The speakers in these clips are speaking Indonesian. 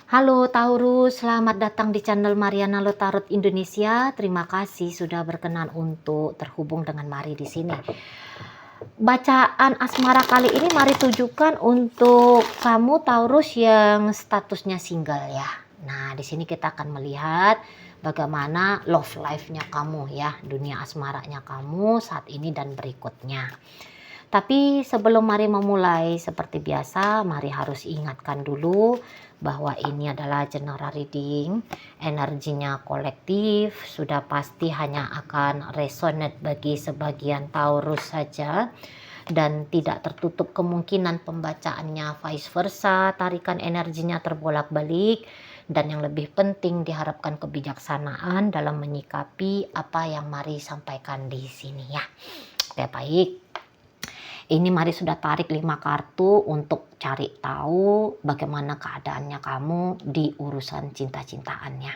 Halo Taurus, selamat datang di channel Mariana Lotarot Indonesia. Terima kasih sudah berkenan untuk terhubung dengan Mari di sini. Bacaan asmara kali ini Mari tujukan untuk kamu Taurus yang statusnya single ya. Nah, di sini kita akan melihat bagaimana love life-nya kamu ya, dunia asmaranya kamu saat ini dan berikutnya. Tapi sebelum Mari memulai, seperti biasa, Mari harus ingatkan dulu bahwa ini adalah general reading, energinya kolektif, sudah pasti hanya akan resonate bagi sebagian Taurus saja, dan tidak tertutup kemungkinan pembacaannya vice versa, tarikan energinya terbolak-balik, dan yang lebih penting diharapkan kebijaksanaan dalam menyikapi apa yang Mari sampaikan di sini ya. Oke, baik. Ini Mari sudah tarik 5 kartu untuk cari tahu bagaimana keadaannya kamu di urusan cinta-cintaannya.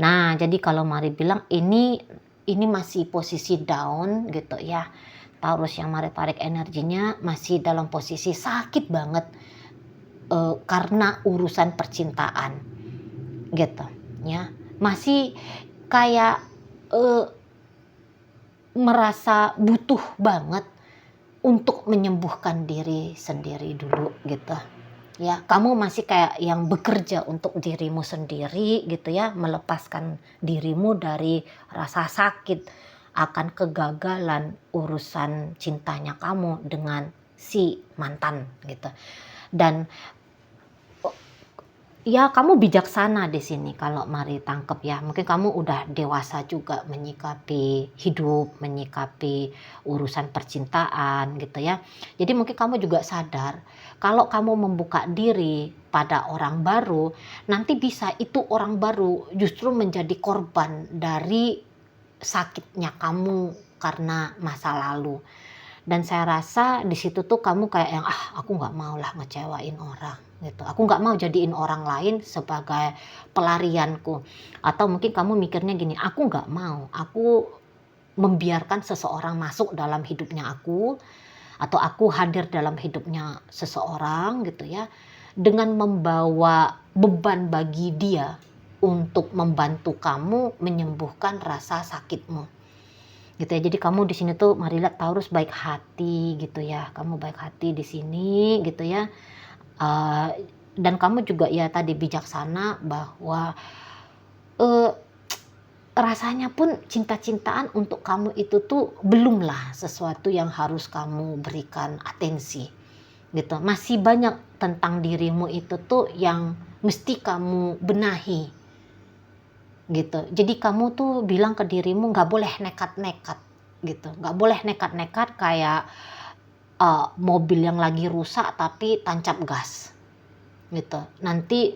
Nah, jadi kalau Mari bilang ini masih posisi down gitu ya. Taurus yang Mari tarik energinya masih dalam posisi sakit banget karena urusan percintaan gitu ya. Masih kayak merasa butuh banget untuk menyembuhkan diri sendiri dulu gitu ya. Kamu masih kayak yang bekerja untuk dirimu sendiri gitu ya, melepaskan dirimu dari rasa sakit akan kegagalan urusan cintanya kamu dengan si mantan gitu. Dan ya kamu bijaksana di sini kalau Mari tangkep ya. Mungkin kamu udah dewasa juga menyikapi hidup, menyikapi urusan percintaan gitu ya. Jadi mungkin kamu juga sadar kalau kamu membuka diri pada orang baru, nanti bisa itu orang baru justru menjadi korban dari sakitnya kamu karena masa lalu. Dan saya rasa di situ tuh kamu kayak yang aku nggak mau lah ngecewain orang gitu. Aku nggak mau jadiin orang lain sebagai pelarianku. Atau mungkin kamu mikirnya gini, aku nggak mau, aku membiarkan seseorang masuk dalam hidupnya aku, atau aku hadir dalam hidupnya seseorang gitu ya, dengan membawa beban bagi dia untuk membantu kamu menyembuhkan rasa sakitmu gitu ya. Jadi kamu di sini tuh Mari lihat Taurus baik hati gitu ya. Kamu baik hati di sini gitu ya. Dan kamu juga ya tadi bijaksana bahwa rasanya pun cinta-cintaan untuk kamu itu tuh belumlah sesuatu yang harus kamu berikan atensi gitu. Masih banyak tentang dirimu itu tuh yang mesti kamu benahi gitu. Jadi kamu tuh bilang ke dirimu nggak boleh nekat-nekat gitu. Nggak boleh nekat-nekat kayak mobil yang lagi rusak tapi tancap gas gitu. Nanti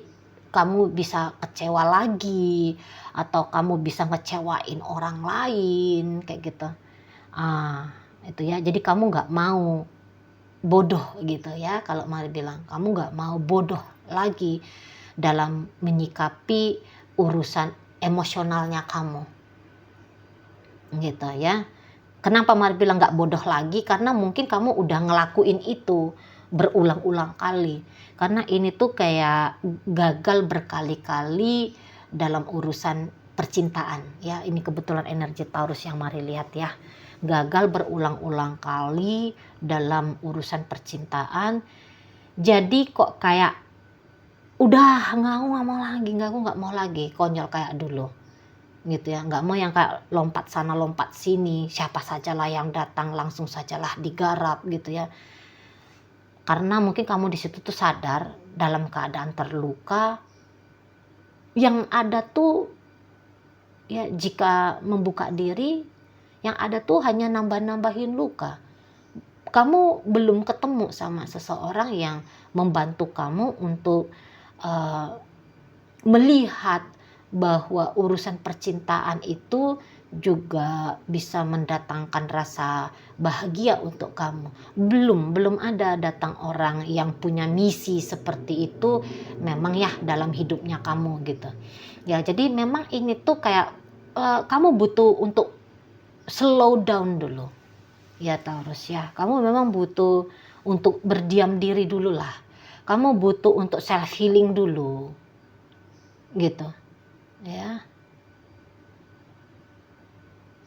kamu bisa kecewa lagi atau kamu bisa ngecewain orang lain kayak gitu. Itu ya. Jadi kamu nggak mau bodoh gitu ya. Kalau Mari bilang kamu nggak mau bodoh lagi dalam menyikapi urusan emosionalnya kamu gitu ya. Kenapa Mari bilang nggak bodoh lagi? Karena mungkin kamu udah ngelakuin itu berulang-ulang kali. Karena ini tuh kayak gagal berkali-kali dalam urusan percintaan ya. Ini kebetulan energi Taurus yang Mari lihat ya. Gagal berulang-ulang kali dalam urusan percintaan. Jadi kok kayak udah aku nggak mau lagi konyol kayak dulu gitu ya. Nggak mau yang kayak lompat sana lompat sini, siapa sajalah yang datang langsung sajalah digarap gitu ya. Karena mungkin kamu di situ tuh sadar dalam keadaan terluka, yang ada tuh ya jika membuka diri, yang ada tuh hanya nambah-nambahin luka. Kamu belum ketemu sama seseorang yang membantu kamu untuk melihat bahwa urusan percintaan itu juga bisa mendatangkan rasa bahagia untuk kamu. Belum ada datang orang yang punya misi seperti itu memang ya dalam hidupnya kamu gitu. Ya, jadi memang ini tuh kayak kamu butuh untuk slow down dulu. Ya Taurus ya, kamu memang butuh untuk berdiam diri dulu lah. Kamu butuh untuk self healing dulu gitu ya.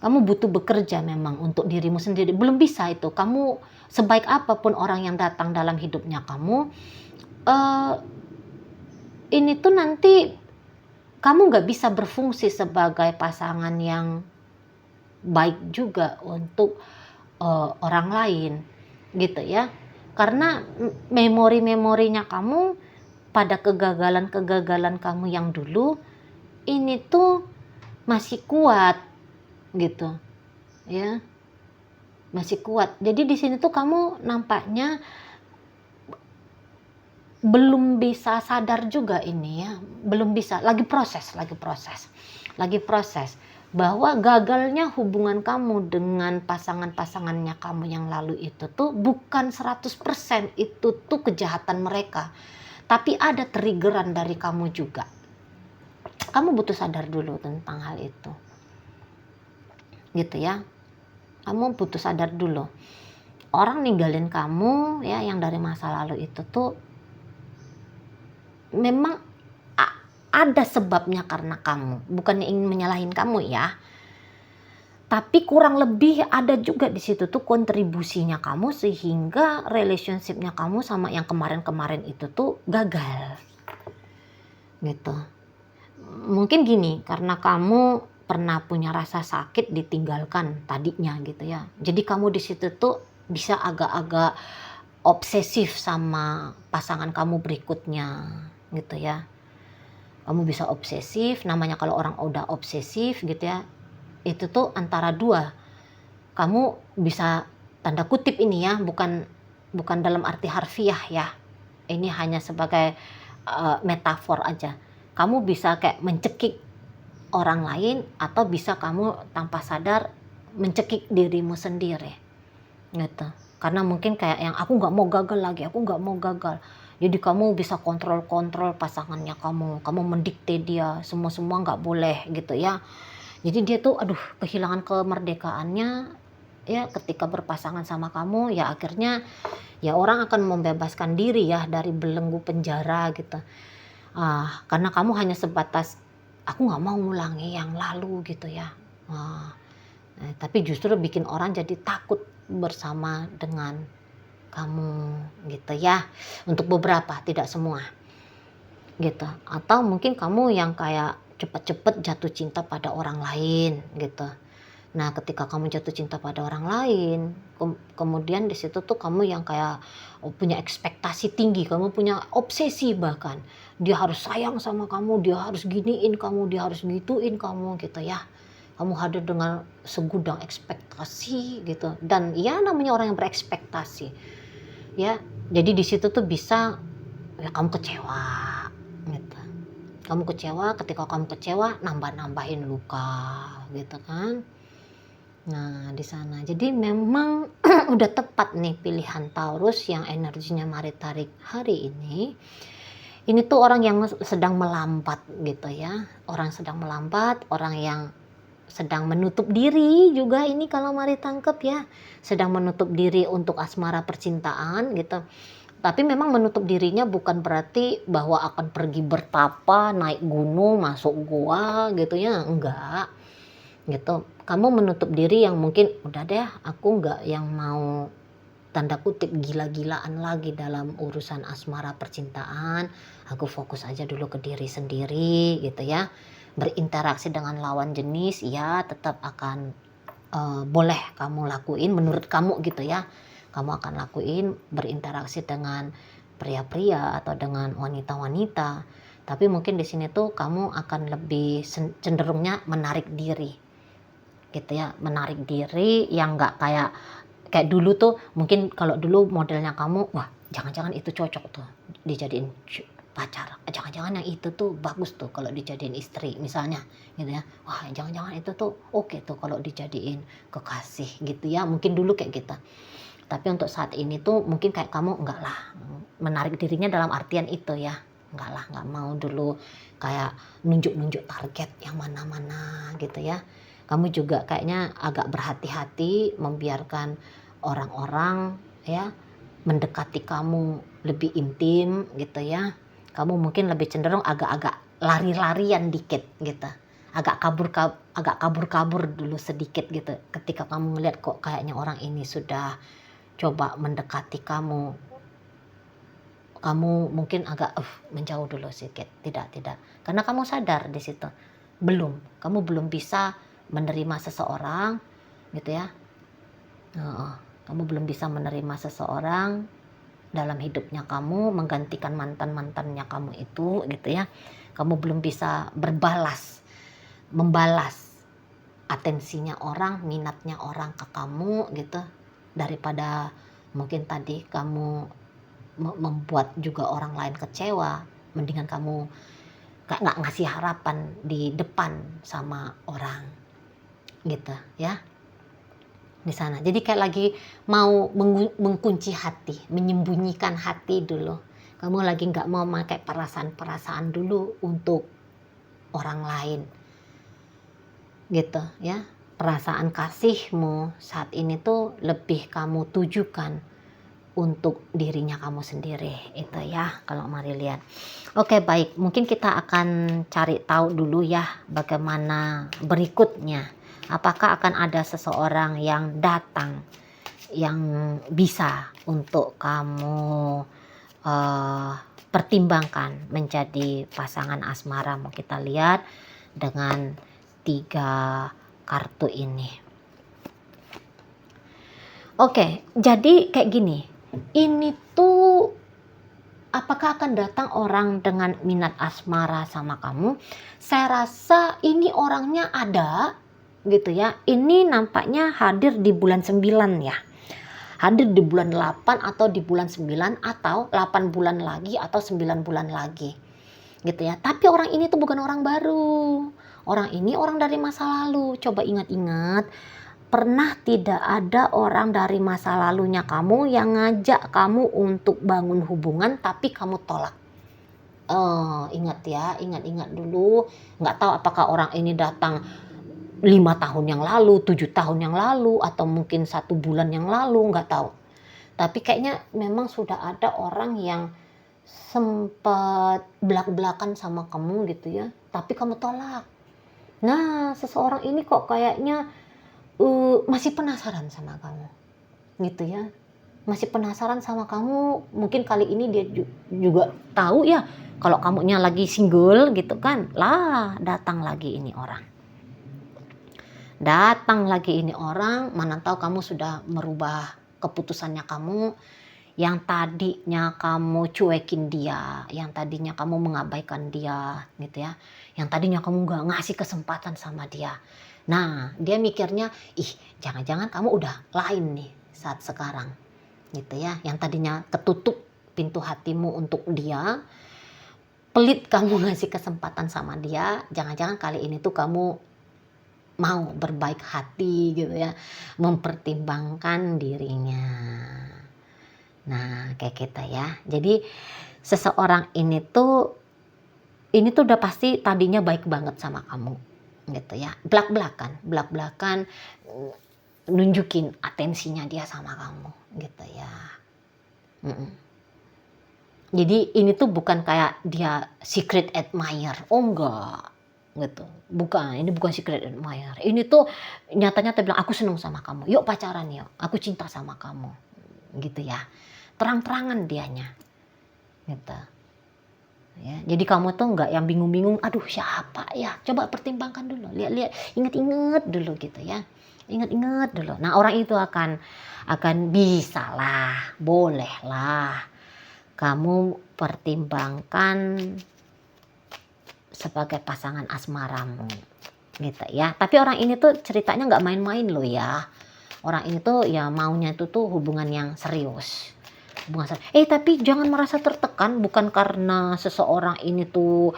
Kamu butuh bekerja memang untuk dirimu sendiri. Belum bisa itu. Kamu sebaik apapun orang yang datang dalam hidupnya kamu, eh, ini tuh nanti kamu nggak bisa berfungsi sebagai pasangan yang baik juga untuk orang lain, gitu ya. Karena memori-memorinya kamu pada kegagalan-kegagalan kamu yang dulu, ini tuh masih kuat, gitu ya. Masih kuat. Jadi di sini tuh kamu nampaknya belum bisa sadar juga ini ya, belum bisa, lagi proses bahwa gagalnya hubungan kamu dengan pasangan-pasangannya kamu yang lalu itu tuh bukan 100% itu tuh kejahatan mereka, tapi ada triggeran dari kamu juga. Kamu butuh sadar dulu tentang hal itu, gitu ya. Kamu butuh sadar dulu, orang ninggalin kamu ya yang dari masa lalu itu tuh memang ada sebabnya karena kamu, bukannya ingin menyalahin kamu ya, tapi kurang lebih ada juga di situ tuh kontribusinya kamu sehingga relationshipnya kamu sama yang kemarin-kemarin itu tuh gagal, gitu. Mungkin gini, karena kamu pernah punya rasa sakit ditinggalkan tadinya gitu ya, jadi kamu di situ tuh bisa agak-agak obsesif sama pasangan kamu berikutnya, gitu ya. Kamu bisa obsesif, namanya kalau orang udah obsesif gitu ya, itu tuh antara dua. Kamu bisa, tanda kutip ini ya, bukan dalam arti harfiah ya. Ini hanya sebagai metafor aja. Kamu bisa kayak mencekik orang lain atau bisa kamu tanpa sadar mencekik dirimu sendiri. Gitu. Karena mungkin kayak yang aku nggak mau gagal lagi, aku nggak mau gagal. Jadi kamu bisa kontrol pasangannya kamu mendikte dia, semua nggak boleh gitu ya. Jadi dia tuh aduh kehilangan kemerdekaannya ya ketika berpasangan sama kamu, ya akhirnya ya orang akan membebaskan diri ya dari belenggu penjara gitu. Karena kamu hanya sebatas aku nggak mau ngulangi yang lalu gitu ya. Tapi justru bikin orang jadi takut bersama dengan kamu gitu ya, untuk beberapa, tidak semua gitu. Atau mungkin kamu yang kayak cepet-cepet jatuh cinta pada orang lain gitu. Nah ketika kamu jatuh cinta pada orang lain, kemudian di situ tuh kamu yang kayak punya ekspektasi tinggi, kamu punya obsesi, bahkan dia harus sayang sama kamu, dia harus giniin kamu, dia harus gituin kamu gitu ya. Kamu hadir dengan segudang ekspektasi gitu, dan ya namanya orang yang berekspektasi ya, jadi di situ tuh bisa ya kamu kecewa gitu. Ketika kamu kecewa nambahin luka gitu kan. Nah di sana jadi memang udah tepat nih pilihan Taurus yang energinya mari tarik hari ini. Ini tuh orang yang sedang melambat gitu ya, orang sedang melambat, orang yang sedang menutup diri juga ini kalau mari tangkep ya, sedang menutup diri untuk asmara percintaan gitu. Tapi memang menutup dirinya bukan berarti bahwa akan pergi bertapa, naik gunung, masuk gua gitu ya, enggak gitu. Kamu menutup diri yang mungkin udah deh aku enggak yang mau tanda kutip gila-gilaan lagi dalam urusan asmara percintaan, aku fokus aja dulu ke diri sendiri gitu ya. Berinteraksi dengan lawan jenis ya tetap akan boleh kamu lakuin menurut kamu gitu ya. Kamu akan lakuin berinteraksi dengan pria-pria atau dengan wanita-wanita, tapi mungkin di sini tuh kamu akan lebih cenderungnya menarik diri gitu ya, menarik diri yang nggak kayak dulu tuh. Mungkin kalau dulu modelnya kamu, wah jangan-jangan itu cocok tuh dijadiin pacar, jangan-jangan yang itu tuh bagus tuh kalau dijadiin istri misalnya gitu ya, wah jangan-jangan itu tuh oke tuh kalau dijadiin kekasih gitu ya, mungkin dulu kayak gitu. Tapi untuk saat ini tuh mungkin kayak kamu enggak lah, menarik dirinya dalam artian itu ya, enggak lah, enggak mau dulu kayak nunjuk-nunjuk target yang mana-mana gitu ya. Kamu juga kayaknya agak berhati-hati membiarkan orang-orang ya mendekati kamu lebih intim gitu ya. Kamu mungkin lebih cenderung agak-agak lari-larian dikit gitu, agak kabur-kabur dulu sedikit gitu. Ketika kamu ngeliat kok kayaknya orang ini sudah coba mendekati kamu mungkin agak menjauh dulu sedikit. Tidak, karena kamu sadar di situ kamu belum bisa menerima seseorang gitu ya. Kamu belum bisa menerima seseorang dalam hidupnya kamu, menggantikan mantannya kamu itu gitu ya. Kamu belum bisa membalas atensinya orang, minatnya orang ke kamu gitu. Daripada mungkin tadi kamu membuat juga orang lain kecewa, mendingan kamu nggak ngasih harapan di depan sama orang gitu ya, di sana. Jadi kayak lagi mau mengunci hati, menyembunyikan hati dulu. Kamu lagi nggak mau pakai perasaan dulu untuk orang lain gitu ya. Perasaan kasihmu saat ini tuh lebih kamu tujukan untuk dirinya kamu sendiri itu ya, kalau mari lihat. Oke, baik, mungkin kita akan cari tahu dulu ya bagaimana berikutnya. Apakah akan ada seseorang yang datang yang bisa untuk kamu pertimbangkan menjadi pasangan asmara. Mau kita lihat dengan 3 kartu ini. Oke, jadi kayak gini. Ini tuh apakah akan datang orang dengan minat asmara sama kamu? Saya rasa ini orangnya ada gitu ya. Ini nampaknya hadir di bulan 9 ya. Hadir di bulan 8 atau di bulan 9 atau 8 bulan lagi atau 9 bulan lagi. Gitu ya. Tapi orang ini tuh bukan orang baru. Orang ini orang dari masa lalu. Coba ingat-ingat. Pernah tidak ada orang dari masa lalunya kamu yang ngajak kamu untuk bangun hubungan tapi kamu tolak? Ingat ya, ingat dulu. Nggak tahu apakah orang ini datang 5 tahun yang lalu, 7 tahun yang lalu, atau mungkin 1 bulan yang lalu, nggak tahu. Tapi kayaknya memang sudah ada orang yang sempat belak-belakan sama kamu gitu ya, tapi kamu tolak. Nah, seseorang ini kok kayaknya masih penasaran sama kamu gitu ya, masih penasaran sama kamu. Mungkin kali ini dia juga tahu ya kalau kamunya lagi single gitu kan. Lah, datang lagi ini orang, mana tahu kamu sudah merubah keputusannya kamu. Yang tadinya kamu cuekin dia, yang tadinya kamu mengabaikan dia gitu ya, yang tadinya kamu gak ngasih kesempatan sama dia. Nah, dia mikirnya, jangan-jangan kamu udah lain nih saat sekarang gitu ya. Yang tadinya ketutup pintu hatimu untuk dia, pelit kamu ngasih kesempatan sama dia, jangan-jangan kali ini tuh kamu mau berbaik hati gitu ya, mempertimbangkan dirinya. Nah, kayak kita ya. Jadi seseorang ini tuh udah pasti tadinya baik banget sama kamu gitu ya, belak-belakan nunjukin atensinya dia sama kamu gitu ya. Jadi ini tuh bukan kayak dia secret admirer, enggak gitu, ini bukan secret admirer. Ini tuh nyata-nyata bilang, aku seneng sama kamu, yuk pacaran yuk, aku cinta sama kamu gitu ya, terang-terangan dianya gitu ya. Jadi kamu tuh nggak yang bingung-bingung, aduh siapa ya, coba pertimbangkan dulu, lihat-lihat, inget-inget dulu gitu ya, inget-inget dulu. Nah, orang itu akan bisa lah, boleh lah kamu pertimbangkan sebagai pasangan asmaramu gitu ya. Tapi orang ini tuh ceritanya nggak main-main loh ya. Orang ini tuh ya maunya itu tuh hubungan yang serius. Tapi jangan merasa tertekan, bukan karena seseorang ini tuh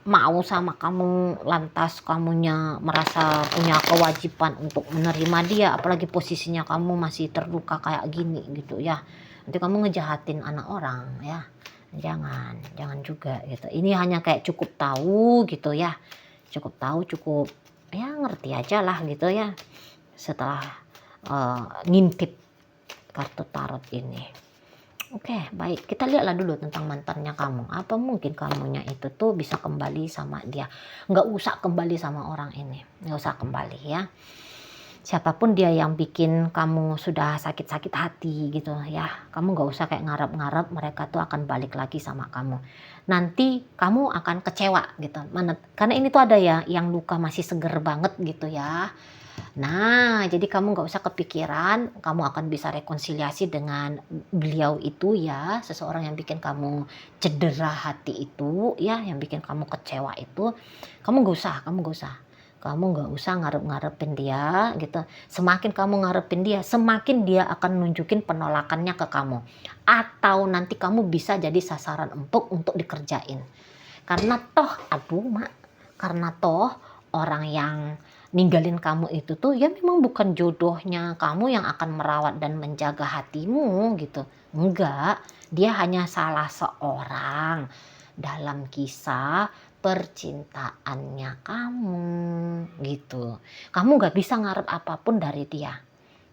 mau sama kamu lantas kamunya merasa punya kewajiban untuk menerima dia, apalagi posisinya kamu masih terluka kayak gini gitu ya. Nanti kamu ngejahatin anak orang ya. Jangan juga gitu. Ini hanya kayak cukup tahu gitu ya. Cukup tahu, cukup ya ngerti aja lah gitu ya. Setelah ngintip kartu tarot ini. Oke, baik. Kita lihatlah dulu tentang mantannya kamu. Apa mungkin kamunya itu tuh bisa kembali sama dia? Nggak usah kembali sama orang ini. Nggak usah kembali ya. Siapapun dia yang bikin kamu sudah sakit-sakit hati gitu ya. Kamu nggak usah kayak ngarep-ngarep mereka tuh akan balik lagi sama kamu. Nanti kamu akan kecewa gitu. Karena ini tuh ada ya yang luka masih seger banget gitu ya. Nah, jadi kamu nggak usah kepikiran, kamu akan bisa rekonsiliasi dengan beliau itu ya, seseorang yang bikin kamu cedera hati itu ya, yang bikin kamu kecewa itu, kamu nggak usah ngarep-ngarepin dia gitu. Semakin kamu ngarepin dia, semakin dia akan nunjukin penolakannya ke kamu. Atau nanti kamu bisa jadi sasaran empuk untuk dikerjain. Karena toh orang yang ninggalin kamu itu tuh ya memang bukan jodohnya kamu yang akan merawat dan menjaga hatimu gitu. Enggak, dia hanya salah seorang dalam kisah percintaannya kamu gitu. Kamu nggak bisa ngarep apapun dari dia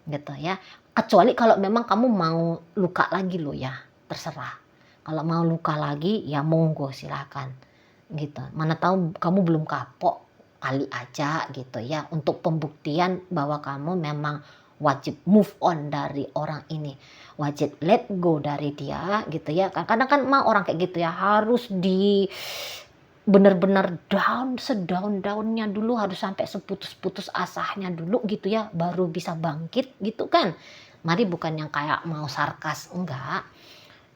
gitu ya. Kecuali kalau memang kamu mau luka lagi loh ya, terserah. Kalau mau luka lagi ya monggo silakan gitu. Mana tahu kamu belum kapok kali aja gitu ya, untuk pembuktian bahwa kamu memang wajib move on dari orang ini, wajib let go dari dia gitu ya. Kadang kan mah orang kayak gitu ya harus di bener-bener down, sedown-downnya dulu, harus sampai seputus-putus asahnya dulu gitu ya, baru bisa bangkit gitu kan. Mari bukan yang kayak mau sarkas, enggak.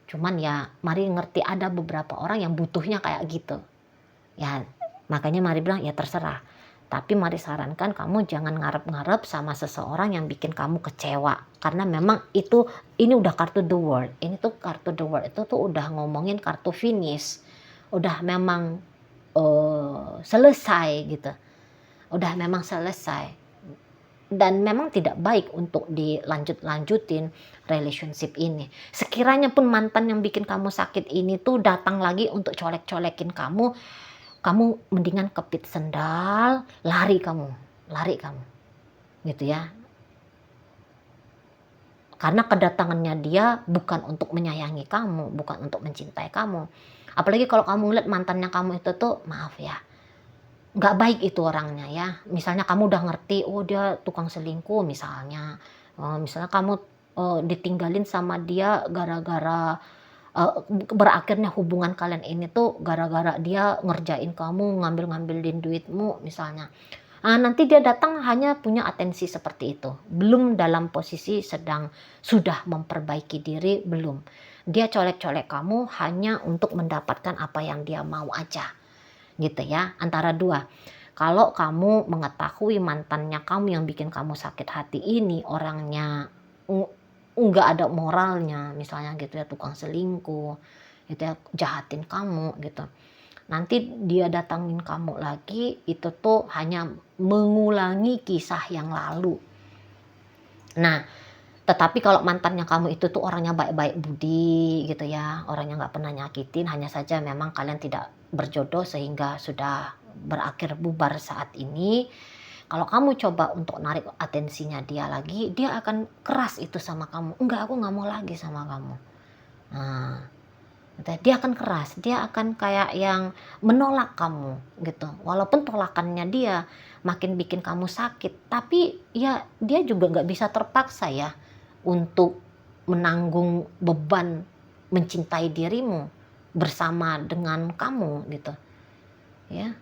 Cuman ya mari ngerti ada beberapa orang yang butuhnya kayak gitu. Ya makanya mari bilang ya terserah. Tapi mari sarankan kamu jangan ngarep-ngarep sama seseorang yang bikin kamu kecewa. Karena memang ini udah kartu the world. Ini tuh kartu the world itu tuh udah ngomongin kartu finish. Udah memang selesai gitu. Udah memang selesai. Dan memang tidak baik untuk dilanjutin relationship ini. Sekiranya pun mantan yang bikin kamu sakit ini tuh datang lagi untuk colek-colekin kamu mendingan kepit sendal, lari kamu gitu ya. Karena kedatangannya dia bukan untuk menyayangi kamu, bukan untuk mencintai kamu. Apalagi kalau kamu lihat mantannya kamu itu tuh, maaf ya, nggak baik itu orangnya ya. Misalnya kamu udah ngerti, oh dia tukang selingkuh misalnya. Misalnya kamu ditinggalin sama dia gara-gara berakhirnya hubungan kalian ini tuh gara-gara dia ngerjain kamu, ngambil-ngambilin duitmu misalnya. Nanti dia datang hanya punya atensi seperti itu. Belum dalam posisi sudah memperbaiki diri, belum. Dia colek-colek kamu hanya untuk mendapatkan apa yang dia mau aja. Gitu ya, antara dua. Kalau kamu mengetahui mantannya kamu yang bikin kamu sakit hati ini orangnya nggak ada moralnya misalnya gitu ya, tukang selingkuh gitu ya, jahatin kamu gitu, nanti dia datangin kamu lagi itu tuh hanya mengulangi kisah yang lalu. Nah tetapi kalau mantannya kamu itu tuh orangnya baik-baik budi gitu ya, orangnya nggak pernah nyakitin, hanya saja memang kalian tidak berjodoh sehingga sudah berakhir bubar saat ini. Kalau kamu coba untuk narik atensinya dia lagi, dia akan keras itu sama kamu. Enggak, aku nggak mau lagi sama kamu. Nah, dia akan keras, dia akan kayak yang menolak kamu gitu. Walaupun tolakannya dia makin bikin kamu sakit, tapi ya dia juga nggak bisa terpaksa ya untuk menanggung beban mencintai dirimu bersama dengan kamu gitu. Ya,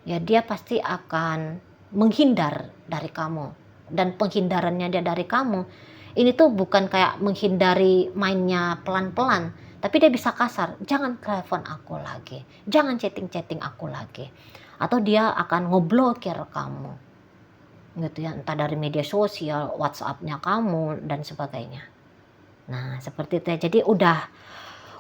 ya dia pasti akan menghindar dari kamu, dan penghindarannya dia dari kamu ini tuh bukan kayak menghindari mainnya pelan-pelan, tapi dia bisa kasar, jangan telepon aku lagi, jangan chatting aku lagi, atau dia akan ngeblokir kamu gitu ya, entah dari media sosial, WhatsApp-nya kamu dan sebagainya. Nah seperti itu ya. Jadi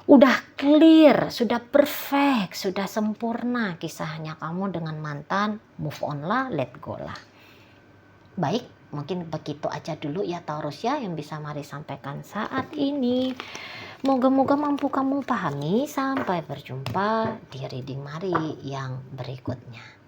udah clear, sudah perfect, sudah sempurna kisahnya kamu dengan mantan. Move on lah, let go lah. Baik, mungkin begitu aja dulu ya Taurus ya yang bisa Mari sampaikan saat ini. Moga-moga mampu kamu pahami. Sampai berjumpa di reading Mari yang berikutnya.